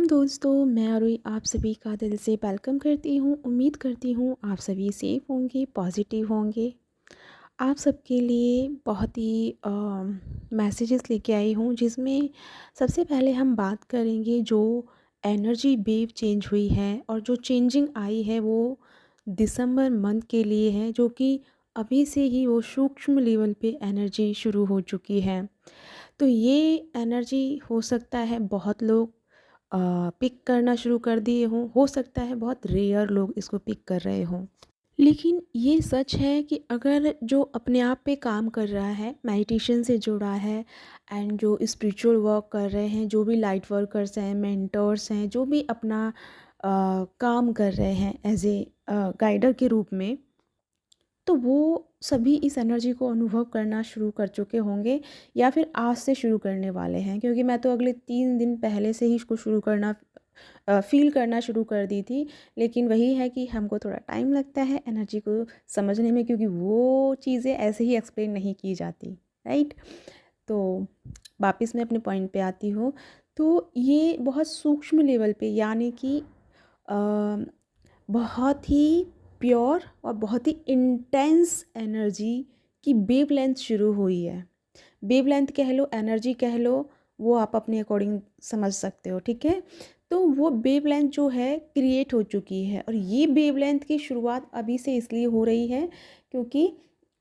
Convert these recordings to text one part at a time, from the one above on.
दोस्तों, मैं अरुई आप सभी का दिल से वेलकम करती हूँ। उम्मीद करती हूँ आप सभी सेफ होंगे, पॉजिटिव होंगे। आप सबके लिए बहुत ही मैसेजेस लेके आई हूँ, जिसमें सबसे पहले हम बात करेंगे जो एनर्जी वेव चेंज हुई है और जो चेंजिंग आई है वो दिसंबर मंथ के लिए है, जो कि अभी से ही वो सूक्ष्म लेवल पे एनर्जी शुरू हो चुकी है। तो ये एनर्जी हो सकता है बहुत लोग पिक करना शुरू कर दिए हों, हो सकता है बहुत रेयर लोग इसको पिक कर रहे हों। लेकिन ये सच है कि अगर जो अपने आप पे काम कर रहा है, मेडिटेशन से जुड़ा है एंड जो स्पिरिचुअल वर्क कर रहे हैं, जो भी लाइट वर्कर्स हैं, मेंटर्स हैं, जो भी अपना काम कर रहे हैं एज ए गाइडर के रूप में, तो वो सभी इस एनर्जी को अनुभव करना शुरू कर चुके होंगे या फिर आज से शुरू करने वाले हैं। क्योंकि मैं तो अगले 3 दिन पहले से ही इसको शुरू करना फ़ील करना शुरू कर दी थी। लेकिन वही है कि हमको थोड़ा टाइम लगता है एनर्जी को समझने में, क्योंकि वो चीज़ें ऐसे ही एक्सप्लेन नहीं की जाती, राइट। तो वापस मैं अपने पॉइंट पे आती हूँ। तो ये बहुत सूक्ष्म लेवल पे, यानी कि बहुत ही प्योर और बहुत ही इंटेंस एनर्जी की वेवलेंथ शुरू हुई है। वेवलेंथ कह लो, एनर्जी कह लो, वो आप अपने अकॉर्डिंग समझ सकते हो, ठीक है। तो वो वेवलेंथ जो है क्रिएट हो चुकी है, और ये वेवलेंथ की शुरुआत अभी से इसलिए हो रही है क्योंकि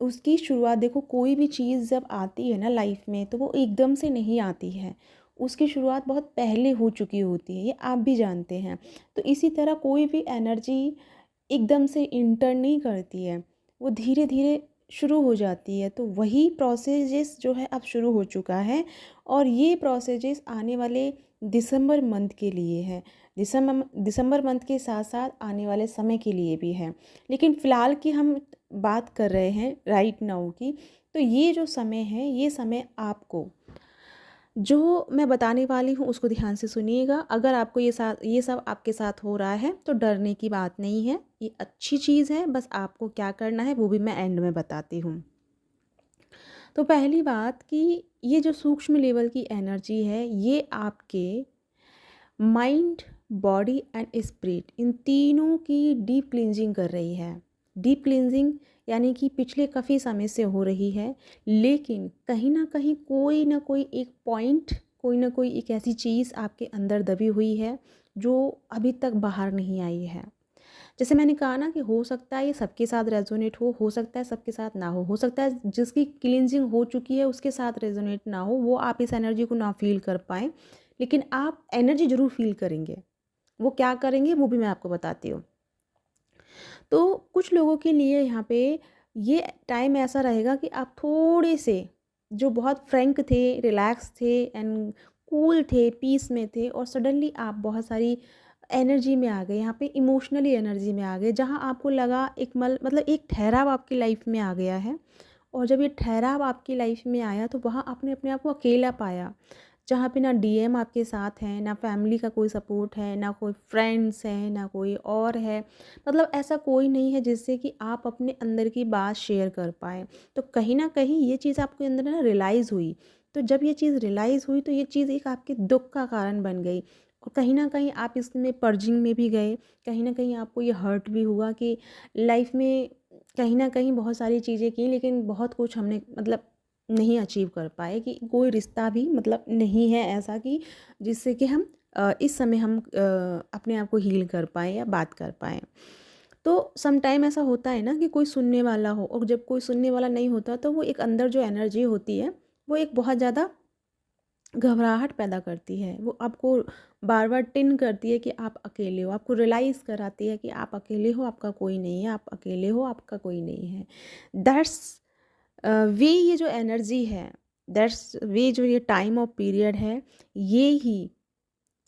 उसकी शुरुआत देखो, कोई भी चीज़ जब आती है ना लाइफ में, तो वो एकदम से नहीं आती है। उसकी शुरुआत बहुत पहले हो चुकी होती है, ये आप भी जानते हैं। तो इसी तरह कोई भी एनर्जी एकदम से इंटर नहीं करती है, वो धीरे धीरे शुरू हो जाती है। तो वही प्रोसेजेस जो है अब शुरू हो चुका है, और ये प्रोसेजेस आने वाले दिसंबर मंथ के लिए है। दिसंबर मंथ के साथ साथ आने वाले समय के लिए भी है। लेकिन फ़िलहाल की हम बात कर रहे हैं राइट नाउ की। तो ये जो समय है, ये समय आपको जो मैं बताने वाली हूँ उसको ध्यान से सुनिएगा। अगर आपको ये सब आपके साथ हो रहा है तो डरने की बात नहीं है, ये अच्छी चीज़ है। बस आपको क्या करना है वो भी मैं एंड में बताती हूँ। तो पहली बात कि ये जो सूक्ष्म लेवल की एनर्जी है, ये आपके माइंड, बॉडी एंड स्पिरिट, इन तीनों की डीप क्लींजिंग कर रही है। डीप क्लींजिंग यानी कि पिछले काफ़ी समय से हो रही है, लेकिन कहीं ना कहीं कोई ना कोई एक पॉइंट, कोई ना कोई एक ऐसी चीज़ आपके अंदर दबी हुई है जो अभी तक बाहर नहीं आई है। जैसे मैंने कहा ना कि हो सकता है ये सबके साथ रेजोनेट हो सकता है सबके साथ ना हो सकता है जिसकी क्लींजिंग हो चुकी है उसके साथ रेजोनेट ना हो, वो आप इस एनर्जी को ना फील कर पाएँ। लेकिन आप एनर्जी ज़रूर फील करेंगे। वो क्या करेंगे वो भी मैं आपको बताती हूँ। तो कुछ लोगों के लिए यहाँ पे ये टाइम ऐसा रहेगा कि आप थोड़े से, जो बहुत फ्रैंक थे, रिलैक्स थे एंड कूल थे, पीस में थे, और सडनली आप बहुत सारी एनर्जी में आ गए, यहाँ पे इमोशनली एनर्जी में आ गए, जहाँ आपको लगा एक मतलब एक ठहराव आपकी लाइफ में आ गया है। और जब ये ठहराव आपकी लाइफ में आया तो वहाँ आपने अपने आप को अकेला पाया, जहाँ पे ना डीएम आपके साथ हैं, ना फैमिली का कोई सपोर्ट है, ना कोई फ्रेंड्स हैं, ना कोई और है। मतलब ऐसा कोई नहीं है जिससे कि आप अपने अंदर की बात शेयर कर पाएँ। तो कहीं न कहीं ये चीज़ आपके अंदर ना रियलाइज़ हुई। तो जब ये चीज़ रियलाइज़ हुई तो ये चीज़ एक आपके दुःख का कारण बन गई, और कहीं न कहीं आप इसमें पर्जिंग में भी गए। कहीं न कहीं आपको ये हर्ट भी हुआ कि लाइफ में कहीं न कहीं बहुत सारी चीज़ें की, लेकिन बहुत कुछ हमने मतलब नहीं अचीव कर पाए, कि कोई रिश्ता भी मतलब नहीं है ऐसा कि जिससे कि हम इस समय हम अपने आप को हील कर पाएँ या बात कर पाएँ। तो सम टाइम ऐसा होता है ना कि कोई सुनने वाला हो, और जब कोई सुनने वाला नहीं होता तो वो एक अंदर जो एनर्जी होती है वो एक बहुत ज़्यादा घबराहट पैदा करती है। वो आपको बार बार टिन करती है कि आप अकेले हो, आपको रियलाइज़ कराती है कि आप अकेले हो, आपका कोई नहीं है, आप अकेले हो, आपका कोई नहीं है। दैट्स वे, ये जो एनर्जी है, दैट्स वे, जो ये टाइम और पीरियड है, ये ही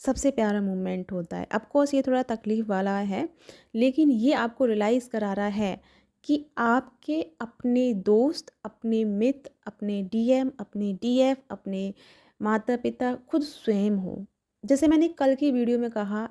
सबसे प्यारा मोमेंट होता है। ऑफकोर्स ये थोड़ा तकलीफ़ वाला है, लेकिन ये आपको रियलाइज़ करा रहा है कि आपके अपने दोस्त, अपने मित्र, अपने डीएम, अपने डीएफ, अपने माता पिता खुद स्वयं हो। जैसे मैंने कल की वीडियो में कहा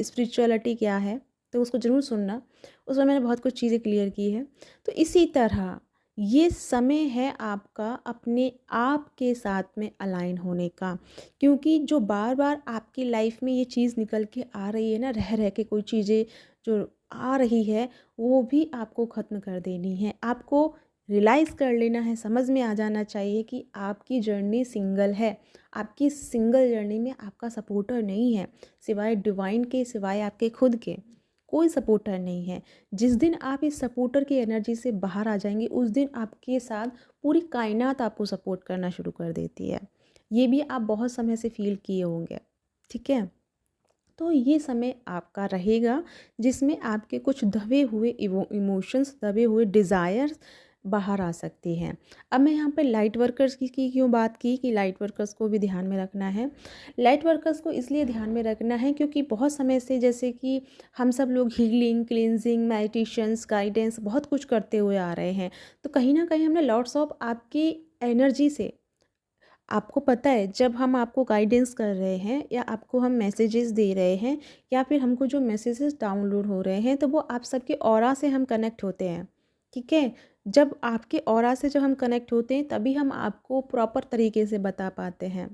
स्पिरिचुअलिटी क्या है, तो उसको ज़रूर सुनना। उसमें मैंने बहुत कुछ चीज़ें क्लियर की है। तो इसी तरह ये समय है आपका अपने आप के साथ में अलाइन होने का, क्योंकि जो बार बार आपकी लाइफ में ये चीज़ निकल के आ रही है ना, रह रह के कोई चीज़ें जो आ रही है, वो भी आपको ख़त्म कर देनी है। आपको रियलाइज़ कर लेना है, समझ में आ जाना चाहिए कि आपकी जर्नी सिंगल है। आपकी सिंगल जर्नी में आपका सपोर्टर नहीं है, सिवाय डिवाइन के, सिवाय आपके खुद के कोई सपोर्टर नहीं है। जिस दिन आप इस सपोर्टर की एनर्जी से बाहर आ जाएंगे, उस दिन आपके साथ पूरी कायनात आपको सपोर्ट करना शुरू कर देती है। ये भी आप बहुत समय से फील किए होंगे, ठीक है। तो ये समय आपका रहेगा जिसमें आपके कुछ दबे हुए इमोशंस, दबे हुए डिज़ायर्स बाहर आ सकती हैं। अब मैं यहाँ पे लाइट वर्कर्स की क्यों बात की कि लाइट वर्कर्स को भी ध्यान में रखना है। लाइट वर्कर्स को इसलिए ध्यान में रखना है क्योंकि बहुत समय से जैसे कि हम सब लोग हीलिंग, क्लींजिंग, मेडिटेशंस, गाइडेंस बहुत कुछ करते हुए आ रहे हैं। तो कहीं ना कहीं हमने लॉट्स ऑफ आपकी एनर्जी से, आपको पता है जब हम आपको गाइडेंस कर रहे हैं या आपको हम मैसेजेस दे रहे हैं या फिर हमको जो मैसेजेस डाउनलोड हो रहे हैं, तो वो आप सबके ऑरा से हम कनेक्ट होते हैं, ठीक है। जब आपके ऑरा से जब हम कनेक्ट होते हैं तभी हम आपको प्रॉपर तरीके से बता पाते हैं।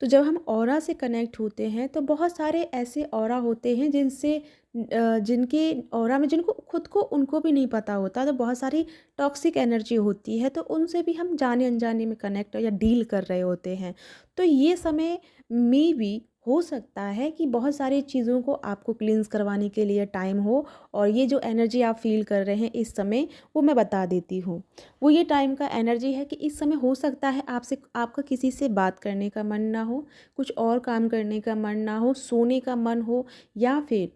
तो जब हम ऑरा से कनेक्ट होते हैं तो बहुत सारे ऐसे ऑरा होते हैं जिनसे जिनके ऑरा में, जिनको खुद को उनको भी नहीं पता होता, तो बहुत सारी टॉक्सिक एनर्जी होती है, तो उनसे भी हम जाने अनजाने में कनेक्ट या डील कर रहे होते हैं। तो ये समय में भी हो सकता है कि बहुत सारी चीज़ों को आपको क्लींस करवाने के लिए टाइम हो, और ये जो एनर्जी आप फील कर रहे हैं इस समय, वो मैं बता देती हूँ। वो ये टाइम का एनर्जी है कि इस समय हो सकता है आपसे, आपका किसी से बात करने का मन ना हो, कुछ और काम करने का मन ना हो, सोने का मन हो, या फिर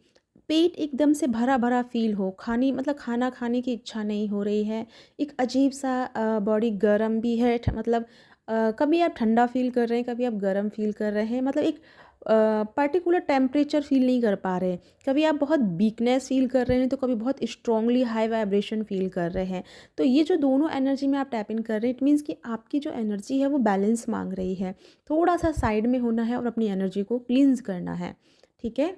पेट एकदम से भरा भरा फील हो, खाने मतलब खाना खाने की इच्छा नहीं हो रही है, एक अजीब सा बॉडी गर्म भी है, मतलब कभी आप ठंडा फील कर रहे हैं, कभी आप गर्म फील कर रहे हैं, मतलब एक पर्टिकुलर टेम्परेचर फील नहीं कर पा रहे हैं। कभी आप बहुत वीकनेस फील कर रहे हैं तो कभी बहुत स्ट्रांगली हाई वाइब्रेशन फील कर रहे हैं। तो ये जो दोनों एनर्जी में आप टैप इन कर रहे हैं, इट मीन्स कि आपकी जो एनर्जी है वो बैलेंस मांग रही है। थोड़ा सा साइड में होना है और अपनी एनर्जी को क्लींस करना है, ठीक है।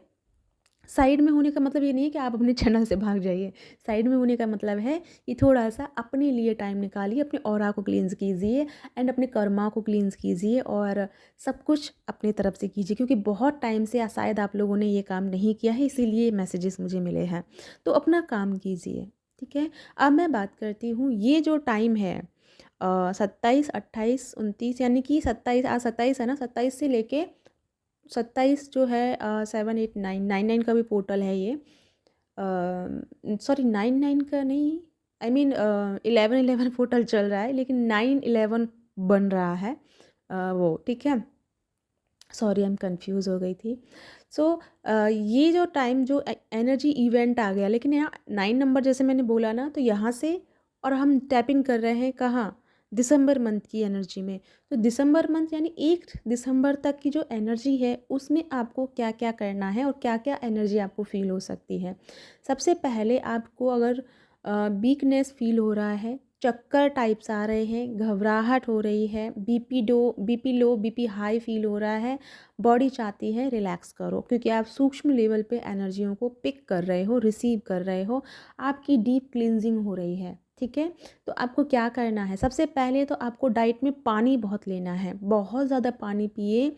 साइड में होने का मतलब ये नहीं है कि आप अपने चैनल से भाग जाइए। साइड में होने का मतलब है कि थोड़ा सा अपने लिए टाइम निकालिए, अपने ऑरा को क्लींस कीजिए एंड अपने कर्मा को क्लींस कीजिए, और सब कुछ अपने तरफ से कीजिए, क्योंकि बहुत टाइम से शायद आप लोगों ने ये काम नहीं किया है, इसीलिए मैसेजेस मुझे मिले हैं। तो अपना काम कीजिए, ठीक है। अब मैं बात करती हूँ, ये जो टाइम है 27, 28, 29, यानी कि 27, आज 27 है ना, 27 से लेके 27 जो है 7, 8, 9, 9 का भी पोर्टल है ये, सॉरी 9 का नहीं, आई मीन 11 पोर्टल चल रहा है, लेकिन 9/11 बन रहा है, वो ठीक है। सॉरी, आई एम कंफ्यूज हो गई थी। सो ये जो टाइम, जो एनर्जी इवेंट आ गया, लेकिन यहाँ 9 नंबर जैसे मैंने बोला ना, तो यहाँ से और हम टैपिंग कर रहे हैं कहाँ, दिसंबर मंथ की एनर्जी में। तो दिसंबर मंथ यानी 1 दिसंबर तक की जो एनर्जी है, उसमें आपको क्या क्या करना है और क्या क्या एनर्जी आपको फील हो सकती है। सबसे पहले आपको अगर वीकनेस फील हो रहा है, चक्कर टाइप्स आ रहे हैं, घबराहट हो रही है, BP low, BP high feel हो रहा है, बॉडी चाहती है रिलैक्स करो, क्योंकि आप सूक्ष्म लेवल पे एनर्जियों को पिक कर रहे हो, रिसीव कर रहे हो, आपकी डीप क्लींजिंग हो रही है, ठीक है। तो आपको क्या करना है, सबसे पहले तो आपको डाइट में पानी बहुत लेना है, बहुत ज़्यादा पानी पिए,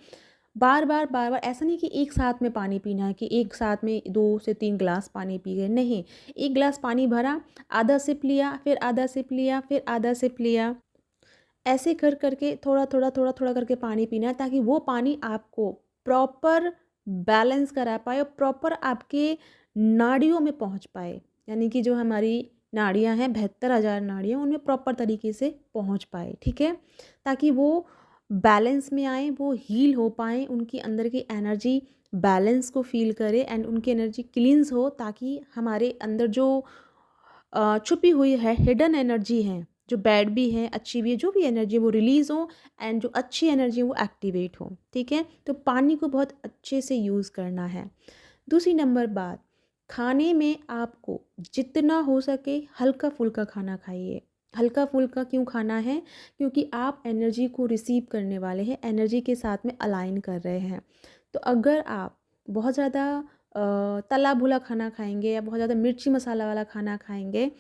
बार बार, ऐसा नहीं कि एक साथ में पानी पीना है कि एक साथ में 2 से 3 गिलास पानी पी गए, नहीं। एक गिलास पानी भरा, आधा सिप लिया, फिर आधा सिप लिया, फिर आधा सिप लिया, ऐसे कर करके थोड़ा थोड़ा करके पानी पीना है, ताकि वो पानी आपको प्रॉपर बैलेंस करा पाए और प्रॉपर आपके नाड़ियों में पहुंच पाए, यानी कि जो हमारी नाड़ियां हैं, 72,000 नाड़ियां, उनमें प्रॉपर तरीके से पहुंच पाए, ठीक है। ताकि वो बैलेंस में आए, वो हील हो पाए, उनकी अंदर की एनर्जी बैलेंस को फील करे एंड उनकी एनर्जी क्लींस हो, ताकि हमारे अंदर जो छुपी हुई है, हिडन एनर्जी है, जो बैड भी है, अच्छी भी है, जो भी एनर्जी वो रिलीज़ हो, एंड जो अच्छी एनर्जी वो एक्टिवेट हो, ठीक है। तो पानी को बहुत अच्छे से यूज़ करना है। दूसरी नंबर बात, खाने में आपको जितना हो सके हल्का फुल्का खाना खाइए। हल्का फुल्का क्यों खाना है, क्योंकि आप एनर्जी को रिसीव करने वाले हैं, एनर्जी के साथ में अलाइन कर रहे हैं। तो अगर आप बहुत ज़्यादा तला भुना खाना खाएंगे या बहुत ज़्यादा मिर्ची मसाला वाला खाना खाएंगे,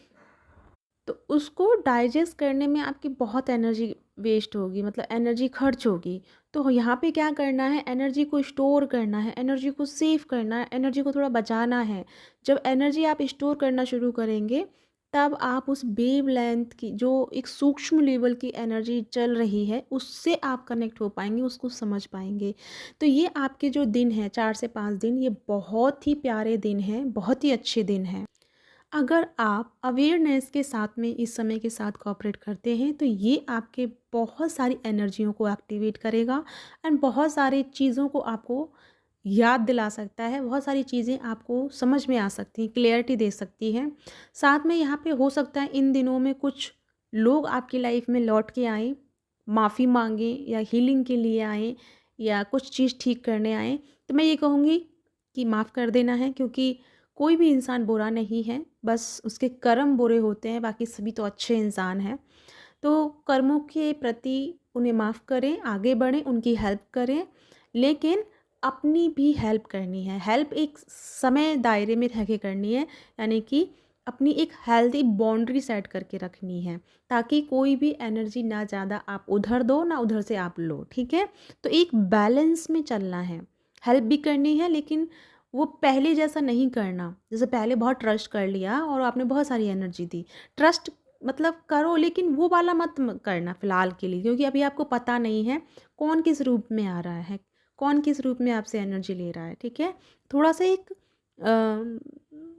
तो उसको डाइजेस्ट करने में आपकी बहुत एनर्जी वेस्ट होगी, मतलब एनर्जी खर्च होगी। तो यहाँ पे क्या करना है, एनर्जी को स्टोर करना है, एनर्जी को सेव करना है, एनर्जी को थोड़ा बचाना है। जब एनर्जी आप स्टोर करना शुरू करेंगे, तब आप उस वेवलेंथ की जो एक सूक्ष्म लेवल की एनर्जी चल रही है, उससे आप कनेक्ट हो पाएंगे, उसको समझ पाएंगे। तो ये आपके जो दिन हैं 4 से 5 दिन, ये बहुत ही प्यारे दिन हैं, बहुत ही अच्छे दिन हैं। अगर आप अवेयरनेस के साथ में इस समय के साथ कोऑपरेट करते हैं, तो ये आपके बहुत सारी एनर्जियों को एक्टिवेट करेगा एंड बहुत सारी चीज़ों को आपको याद दिला सकता है, बहुत सारी चीज़ें आपको समझ में आ सकती हैं, क्लियरिटी दे सकती हैं। साथ में यहाँ पे हो सकता है इन दिनों में कुछ लोग आपकी लाइफ में लौट के आएँ, माफ़ी मांगें या हीलिंग के लिए आएँ या कुछ चीज़ ठीक करने आएँ। तो मैं ये कहूँगी कि माफ़ कर देना है, क्योंकि कोई भी इंसान बुरा नहीं है, बस उसके कर्म बुरे होते हैं, बाकी सभी तो अच्छे इंसान हैं। तो कर्मों के प्रति उन्हें माफ़ करें, आगे बढ़ें, उनकी हेल्प करें, लेकिन अपनी भी हेल्प करनी है। हेल्प एक समय दायरे में रह के करनी है, यानी कि अपनी एक हेल्दी बाउंड्री सेट करके रखनी है, ताकि कोई भी एनर्जी ना ज़्यादा आप उधर दो ना उधर से आप लो, ठीक है। तो एक बैलेंस में चलना है, हेल्प भी करनी है, लेकिन वो पहले जैसा नहीं करना। जैसे पहले बहुत ट्रस्ट कर लिया और आपने बहुत सारी एनर्जी दी, ट्रस्ट मतलब करो, लेकिन वो वाला मत करना फ़िलहाल के लिए, क्योंकि अभी आपको पता नहीं है कौन किस रूप में आ रहा है, कौन किस रूप में आपसे एनर्जी ले रहा है, ठीक है। थोड़ा सा एक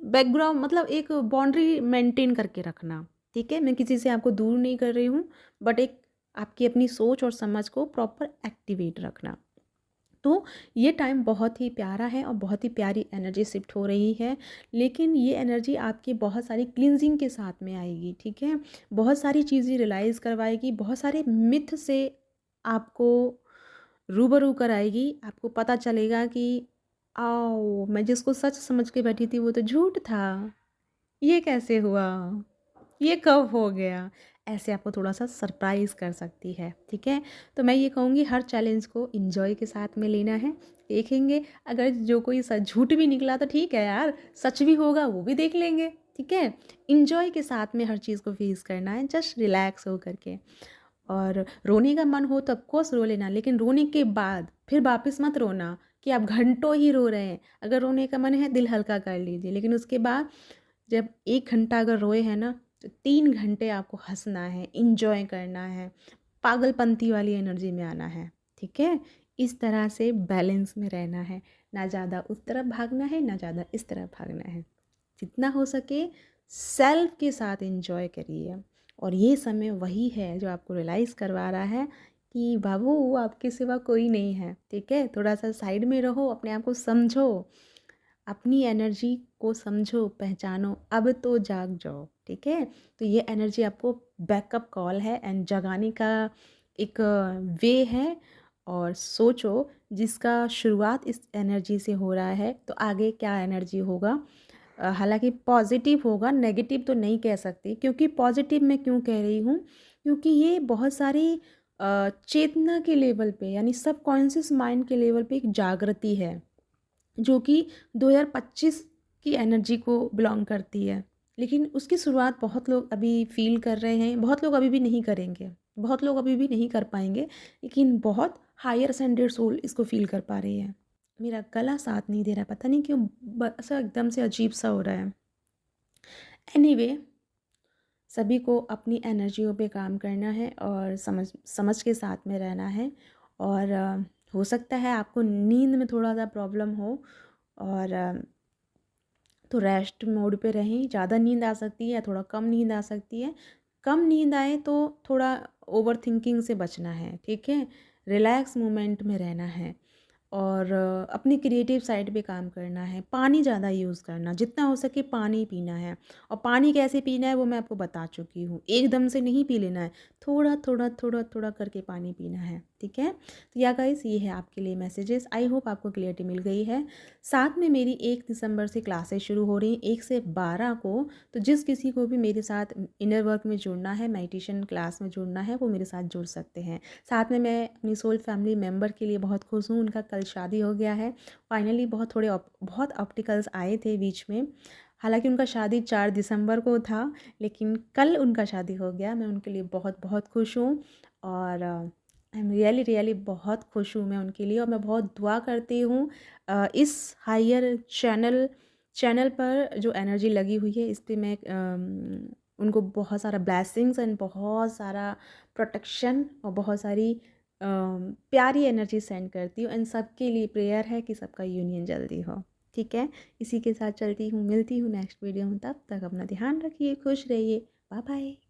बैकग्राउंड, मतलब एक बाउंड्री मेंटेन करके रखना, ठीक है। मैं किसी से आपको दूर नहीं कर रही हूँ, बट एक आपकी अपनी सोच और समझ को प्रॉपर एक्टिवेट रखना। तो ये टाइम बहुत ही प्यारा है और बहुत ही प्यारी एनर्जी शिफ्ट हो रही है, लेकिन ये एनर्जी आपकी बहुत सारी क्लिनजिंग के साथ में आएगी, ठीक है। बहुत सारी चीज़ें रियलाइज़ करवाएगी, बहुत सारे मिथ से आपको रूबरू कराएगी। आपको पता चलेगा कि आओ, मैं जिसको सच समझ के बैठी थी वो तो झूठ था, ये कैसे हुआ, ये कब हो गया। ऐसे आपको थोड़ा सा सरप्राइज़ कर सकती है, ठीक है। तो मैं ये कहूँगी हर चैलेंज को इंजॉय के साथ में लेना है। देखेंगे अगर जो कोई झूठ भी निकला तो ठीक है यार, सच भी होगा वो भी देख लेंगे, ठीक है। इंजॉय के साथ में हर चीज़ को फेस करना है, जस्ट रिलैक्स हो करके। और रोने का मन हो तो ऑफकोर्स रो लेना, लेकिन रोने के बाद फिर वापस मत रोना कि आप घंटों ही रो रहे हैं। अगर रोने का मन है दिल हल्का कर लीजिए, लेकिन उसके बाद जब 1 घंटा अगर रोए हैं ना, तो 3 घंटे आपको हंसना है, इंजॉय करना है, पागलपंती वाली एनर्जी में आना है, ठीक है। इस तरह से बैलेंस में रहना है, ना ज़्यादा उस तरफ भागना है ना ज़्यादा इस तरफ भागना है। जितना हो सके सेल्फ के साथ इंजॉय करिए। और ये समय वही है जो आपको रियलाइज़ करवा रहा है कि बाबू आपके सिवा कोई नहीं है, ठीक है। थोड़ा सा साइड में रहो, अपने आप को समझो, अपनी एनर्जी को समझो, पहचानो, अब तो जाग जाओ, ठीक है। तो ये एनर्जी आपको बैकअप कॉल है एंड जगाने का एक वे है। और सोचो जिसका शुरुआत इस एनर्जी से हो रहा है, तो आगे क्या एनर्जी होगा। हालांकि पॉजिटिव होगा, नेगेटिव तो नहीं कह सकती, क्योंकि पॉजिटिव मैं क्यों कह रही हूँ, क्योंकि ये बहुत सारी चेतना के लेवल पे, यानी सबकॉन्शियस माइंड के लेवल पे एक जागृति है, जो कि 2025 की एनर्जी को बिलोंग करती है। लेकिन उसकी शुरुआत बहुत लोग अभी फील कर रहे हैं, बहुत लोग अभी भी नहीं करेंगे, बहुत लोग अभी भी नहीं कर पाएंगे, लेकिन बहुत हायर असेंडेड सोल इसको फील कर पा रही है। मेरा गला साथ नहीं दे रहा, पता नहीं क्यों, ऐसा एकदम से अजीब सा हो रहा है। एनीवे, सभी को अपनी एनर्जियों पे काम करना है और समझ समझ के साथ में रहना है। और हो सकता है आपको नींद में थोड़ा सा प्रॉब्लम हो, और तो रेस्ट मोड पे रहें। ज़्यादा नींद आ सकती है या थोड़ा कम नींद आ सकती है। कम नींद आए तो थोड़ा ओवर थिंकिंग से बचना है, ठीक है। रिलैक्स मोमेंट में रहना है और अपनी क्रिएटिव साइड पे काम करना है। पानी ज़्यादा यूज़ करना, जितना हो सके पानी पीना है। और पानी कैसे पीना है वो मैं आपको बता चुकी हूँ, एकदम से नहीं पी लेना है, थोड़ा थोड़ा थोड़ा थोड़ा करके पानी पीना है, ठीक है। तो या गाइस, ये है आपके लिए मैसेजेस। आई होप आपको क्लियरिटी मिल गई है। साथ में मेरी 1 दिसंबर से क्लासेस शुरू हो रही हैं, 1 से 12 को। तो जिस किसी को भी मेरे साथ इनर वर्क में जुड़ना है, मेडिटेशन क्लास में जुड़ना है, वो मेरे साथ जुड़ सकते हैं। साथ में मैं अपनी सोल फैमिली मेम्बर के लिए बहुत खुश हूँ, उनका कल शादी हो गया है फाइनली। बहुत ऑप्टिकल्स आए थे बीच में, हालांकि उनका शादी 4 दिसंबर को था, लेकिन कल उनका शादी हो गया। मैं उनके लिए बहुत बहुत खुश हूँ और आई एम रियली रियली बहुत खुश हूँ मैं उनके लिए। और मैं बहुत दुआ करती हूँ इस हायर चैनल पर जो एनर्जी लगी हुई है, इस पे मैं उनको बहुत सारा ब्लेसिंग्स एंड बहुत सारा प्रोटेक्शन और बहुत सारी प्यारी एनर्जी सेंड करती हूँ। एंड सबके लिए प्रेयर है कि सबका यूनियन जल्दी हो। ठीक है, इसी के साथ चलती हूँ, मिलती हूँ नेक्स्ट वीडियो में। तब तक अपना ध्यान रखिए, खुश रहिए, बाय बाय।